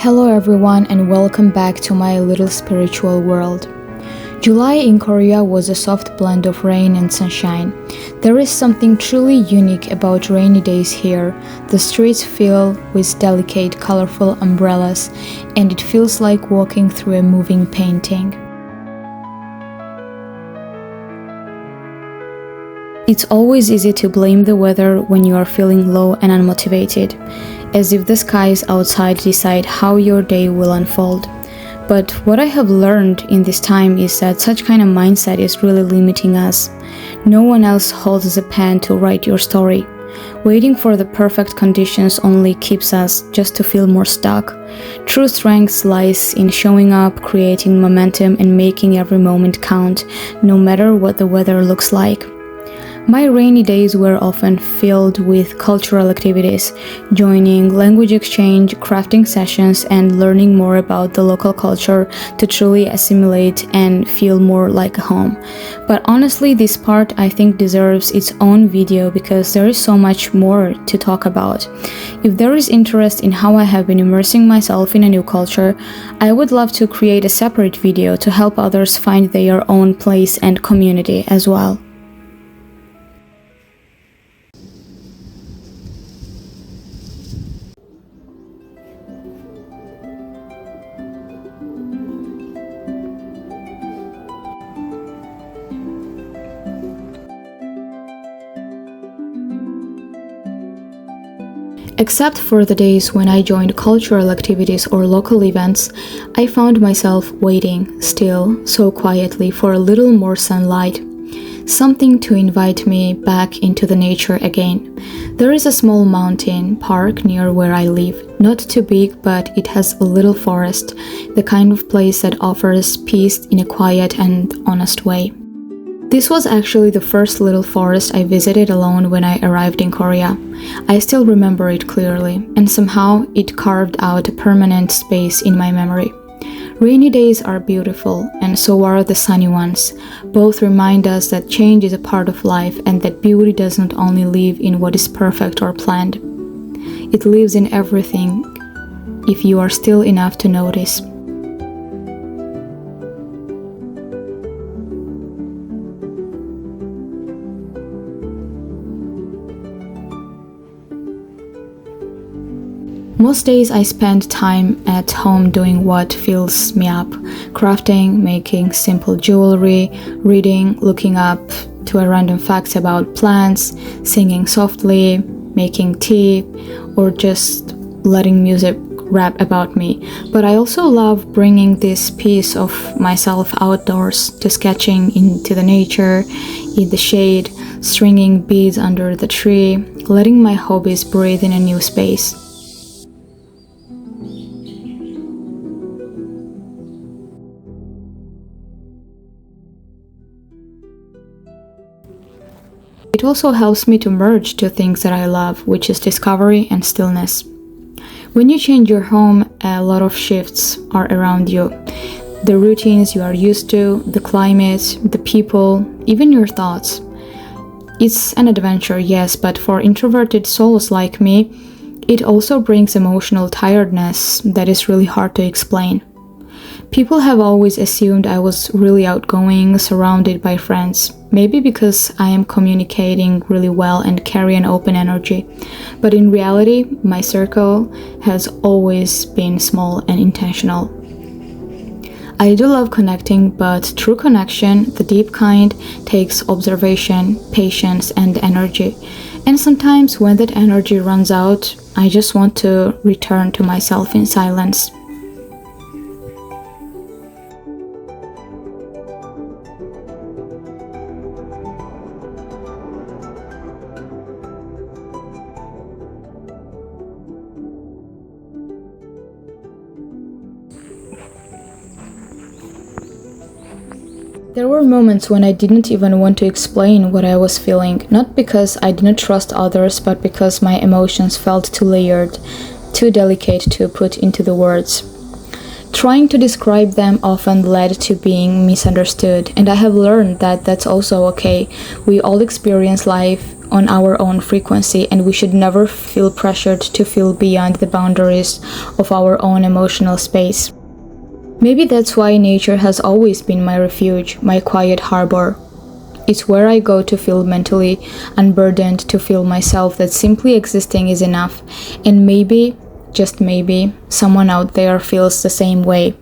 Hello everyone and welcome back to my little spiritual world. July in Korea was a soft blend of rain and sunshine. There is something truly unique about rainy days here. The streets fill with delicate, colorful umbrellas, and it feels like walking through a moving painting. It's always easy to blame the weather when you are feeling low and unmotivated, as if the skies outside decide how your day will unfold. But what I have learned in this time is that such kind of mindset is really limiting us. No one else holds the pen to write your story. Waiting for the perfect conditions only keeps us just to feel more stuck. True strength lies in showing up, creating momentum, and making every moment count, no matter what the weather looks like. My rainy days were often filled with cultural activities, joining language exchange, crafting sessions, and learning more about the local culture to truly assimilate and feel more like home. But honestly, this part I think deserves its own video because there is so much more to talk about. If there is interest in how I have been immersing myself in a new culture, I would love to create a separate video to help others find their own place and community as well. Except for the days when I joined cultural activities or local events, I found myself waiting, still, so quietly, for a little more sunlight. Something to invite me back into the nature again. There is a small mountain park near where I live. Not too big, but it has a little forest, the kind of place that offers peace in a quiet and honest way. This was actually the first little forest I visited alone when I arrived in Korea. I still remember it clearly, and somehow it carved out a permanent space in my memory. Rainy days are beautiful, and so are the sunny ones. Both remind us that change is a part of life and that beauty does not only live in what is perfect or planned. It lives in everything, if you are still enough to notice. Most days I spend time at home doing what fills me up, crafting, making simple jewelry, reading, looking up to a random facts about plants, singing softly, making tea, or just letting music rap about me. But I also love bringing this piece of myself outdoors, to sketching into the nature, in the shade, stringing beads under the tree, letting my hobbies breathe in a new space. It also helps me to merge two things that I love, which is discovery and stillness. When you change your home, a lot of shifts are around you. The routines you are used to, the climate, the people, even your thoughts. It's an adventure, yes, but for introverted souls like me, it also brings emotional tiredness that is really hard to explain. People have always assumed I was really outgoing, surrounded by friends. Maybe because I am communicating really well and carry an open energy. But in reality, my circle has always been small and intentional. I do love connecting, but true connection, the deep kind, takes observation, patience, and energy. And sometimes when that energy runs out, I just want to return to myself in silence. There were moments when I didn't even want to explain what I was feeling, not because I didn't trust others, but because my emotions felt too layered, too delicate to put into the words. Trying to describe them often led to being misunderstood, and I have learned that that's also okay. We all experience life on our own frequency, and we should never feel pressured to feel beyond the boundaries of our own emotional space. Maybe that's why nature has always been my refuge, my quiet harbor. It's where I go to feel mentally unburdened, to feel myself that simply existing is enough, and maybe, just maybe, someone out there feels the same way.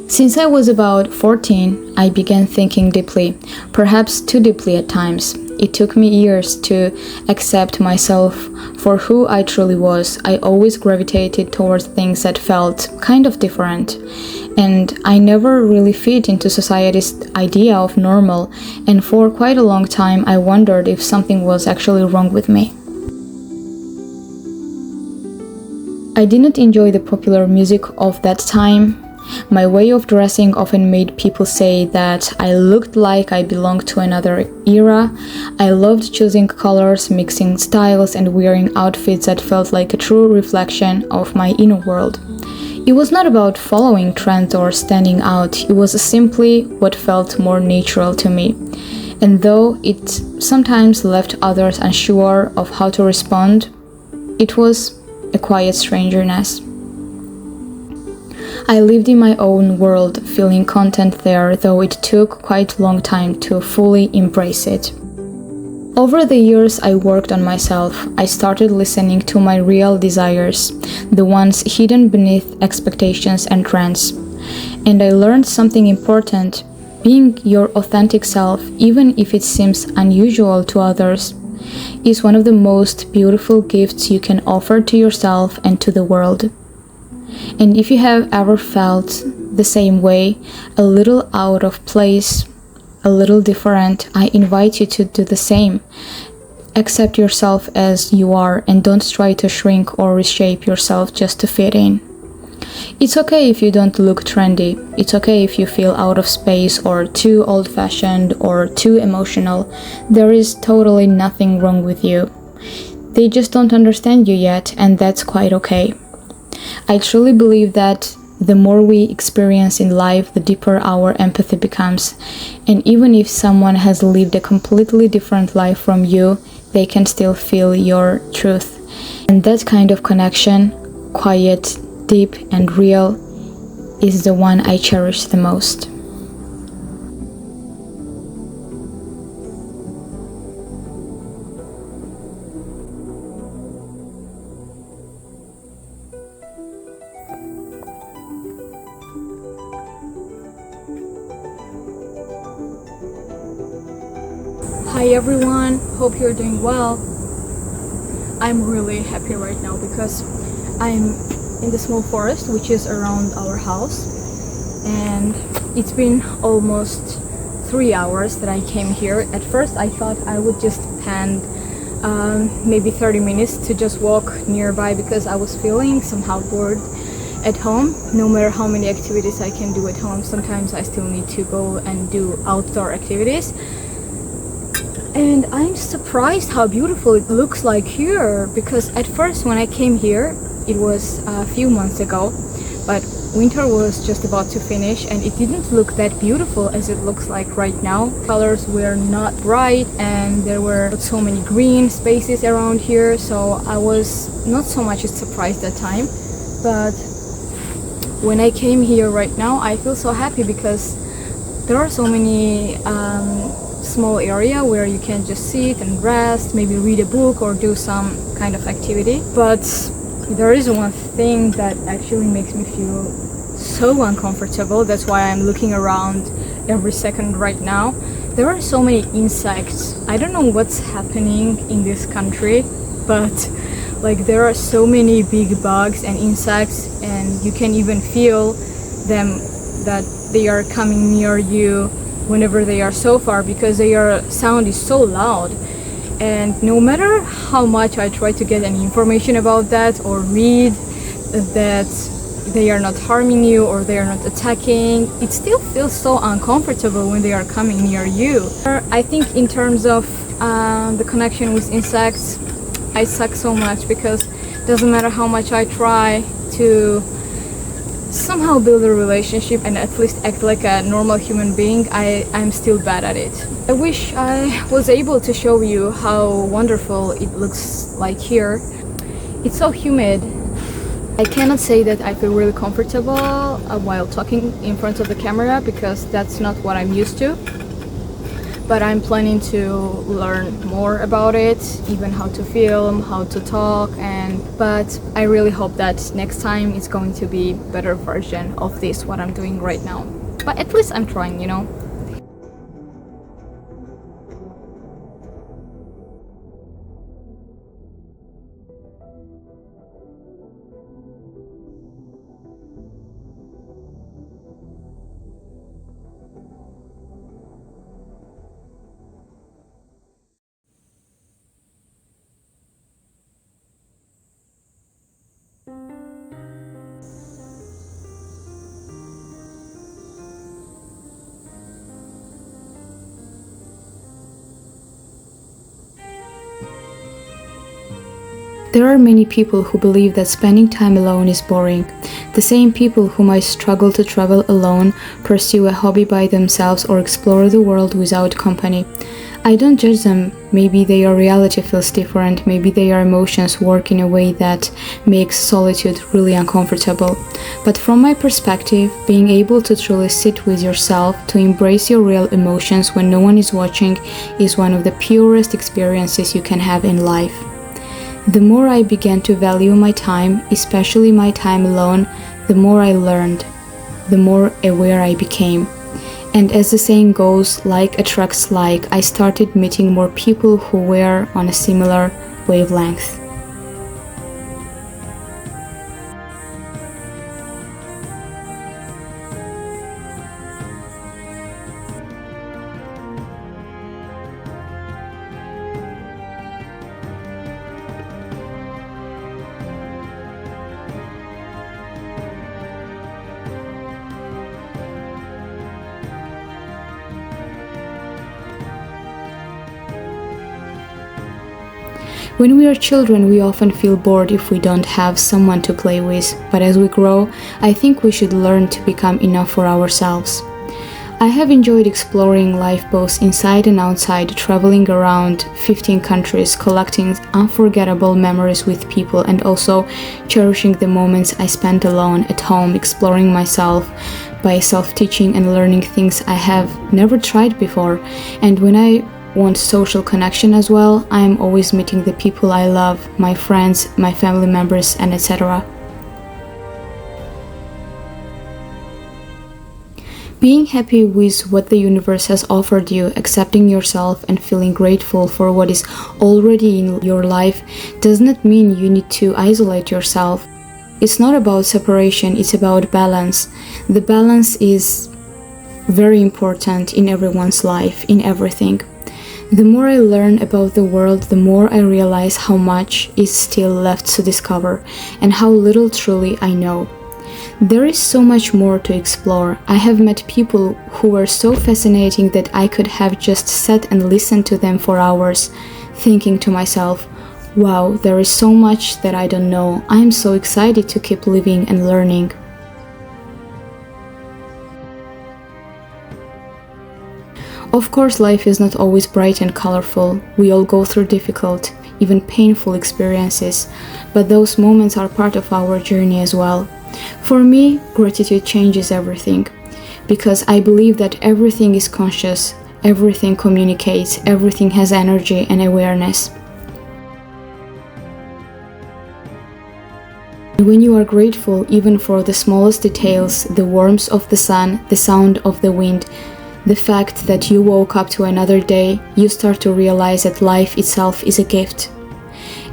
Since I was about 14, I began thinking deeply, perhaps too deeply at times. It took me years to accept myself for who I truly was. I always gravitated towards things that felt kind of different, and I never really fit into society's idea of normal, and for quite a long time I wondered if something was actually wrong with me. I didn't enjoy the popular music of that time. My way of dressing often made people say that I looked like I belonged to another era. I loved choosing colors, mixing styles, and wearing outfits that felt like a true reflection of my inner world. It was not about following trends or standing out, it was simply what felt more natural to me. And though it sometimes left others unsure of how to respond, it was a quiet strangeness. I lived in my own world, feeling content there, though it took quite a long time to fully embrace it. Over the years, I worked on myself. I started listening to my real desires, the ones hidden beneath expectations and trends. And I learned something important. Being your authentic self, even if it seems unusual to others, is one of the most beautiful gifts you can offer to yourself and to the world. And if you have ever felt the same way, a little out of place, a little different, I invite you to do the same. Accept yourself as you are and don't try to shrink or reshape yourself just to fit in. It's okay if you don't look trendy. It's okay if you feel out of space or too old-fashioned or too emotional. There is totally nothing wrong with you. They just don't understand you yet, and that's quite okay. I truly believe that the more we experience in life, the deeper our empathy becomes. And even if someone has lived a completely different life from you, they can still feel your truth. And that kind of connection, quiet, deep, and real, is the one I cherish the most. Hi everyone, hope you're doing well. I'm really happy right now because I'm in the small forest which is around our house, and it's been almost 3 hours that I came here. At first I thought I would just spend maybe 30 minutes to just walk nearby because I was feeling somehow bored at home. No matter how many activities I can do at home, sometimes I still need to go and do outdoor activities. And I'm surprised how beautiful it looks like here, because at first when I came here, it was a few months ago, but winter was just about to finish and it didn't look that beautiful as it looks like right now. Colors were not bright and there were so many green spaces around here, so I was not so much surprised that time. But when I came here right now, I feel so happy because there are so many small area where you can just sit and rest, maybe read a book or do some kind of activity. But there is one thing that actually makes me feel so uncomfortable. That's why I'm looking around every second right now. There are so many insects. I don't know what's happening in this country, but like there are so many big bugs and insects, and you can even feel them that they are coming near you whenever they are so far because their sound is so loud. And no matter how much I try to get any information about that or read that they are not harming you or they are not attacking, it still feels so uncomfortable when they are coming near you. I think in terms of the connection with insects, I suck so much because it doesn't matter how much I try to somehow build a relationship and at least act like a normal human being, I'm still bad at it. I wish I was able to show you how wonderful it looks like here. It's so humid. I cannot say that I feel really comfortable while talking in front of the camera because that's not what I'm used to. But I'm planning to learn more about it, even how to film, how to talk, but I really hope that next time it's going to be better version of this, what I'm doing right now. But at least I'm trying, you know? There are many people who believe that spending time alone is boring. The same people who might struggle to travel alone, pursue a hobby by themselves, or explore the world without company. I don't judge them. Maybe their reality feels different. Maybe their emotions work in a way that makes solitude really uncomfortable. But from my perspective, being able to truly sit with yourself, to embrace your real emotions when no one is watching, is one of the purest experiences you can have in life. The more I began to value my time, especially my time alone, the more I learned, the more aware I became. And as the saying goes, like attracts like, I started meeting more people who were on a similar wavelength. When we are children, we often feel bored if we don't have someone to play with, but as we grow, I think we should learn to become enough for ourselves. I have enjoyed exploring life both inside and outside, traveling around 15 countries, collecting unforgettable memories with people, and also cherishing the moments I spent alone at home, exploring myself by self-teaching and learning things I have never tried before. And when I want social connection as well, I am always meeting the people I love, my friends, my family members, and etc. Being happy with what the universe has offered you, accepting yourself and feeling grateful for what is already in your life does not mean you need to isolate yourself. It's not about separation, it's about balance. The balance is very important in everyone's life, in everything. The more I learn about the world, the more I realize how much is still left to discover and how little truly I know. There is so much more to explore. I have met people who were so fascinating that I could have just sat and listened to them for hours, thinking to myself, wow, there is so much that I don't know. I am so excited to keep living and learning. Of course, life is not always bright and colorful. We all go through difficult, even painful experiences, but those moments are part of our journey as well. For me, gratitude changes everything, because I believe that everything is conscious, everything communicates, everything has energy and awareness. When you are grateful even for the smallest details, the warmth of the sun, the sound of the wind, the fact that you woke up to another day, you start to realize that life itself is a gift.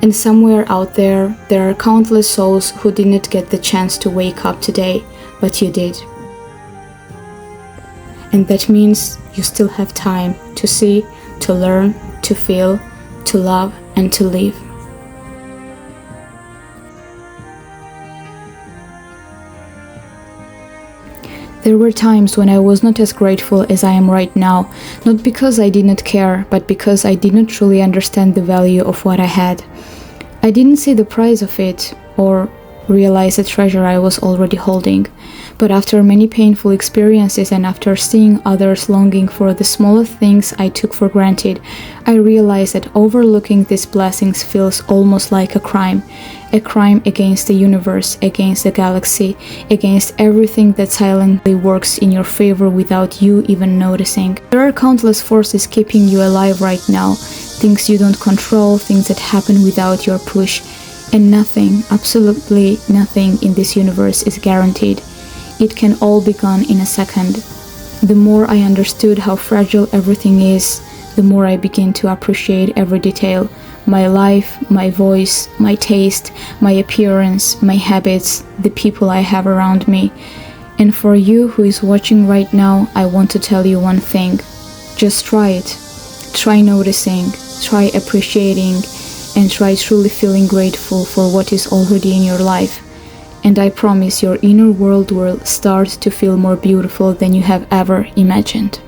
And somewhere out there, there are countless souls who didn't get the chance to wake up today, but you did. And that means you still have time to see, to learn, to feel, to love, and to live. There were times when I was not as grateful as I am right now, not because I did not care, but because I did not truly understand the value of what I had. I didn't see the price of it, or realize the treasure I was already holding. But after many painful experiences and after seeing others longing for the smallest things I took for granted, I realized that overlooking these blessings feels almost like a crime against the universe, against the galaxy, against everything that silently works in your favor without you even noticing. There are countless forces keeping you alive right now, things you don't control, things that happen without your push, and nothing, absolutely nothing in this universe is guaranteed. It can all be gone in a second. The more I understood how fragile everything is, the more I began to appreciate every detail. My life, my voice, my taste, my appearance, my habits, the people I have around me. And for you who is watching right now, I want to tell you one thing. Just try it. Try noticing, try appreciating, and try truly feeling grateful for what is already in your life. And I promise your inner world will start to feel more beautiful than you have ever imagined.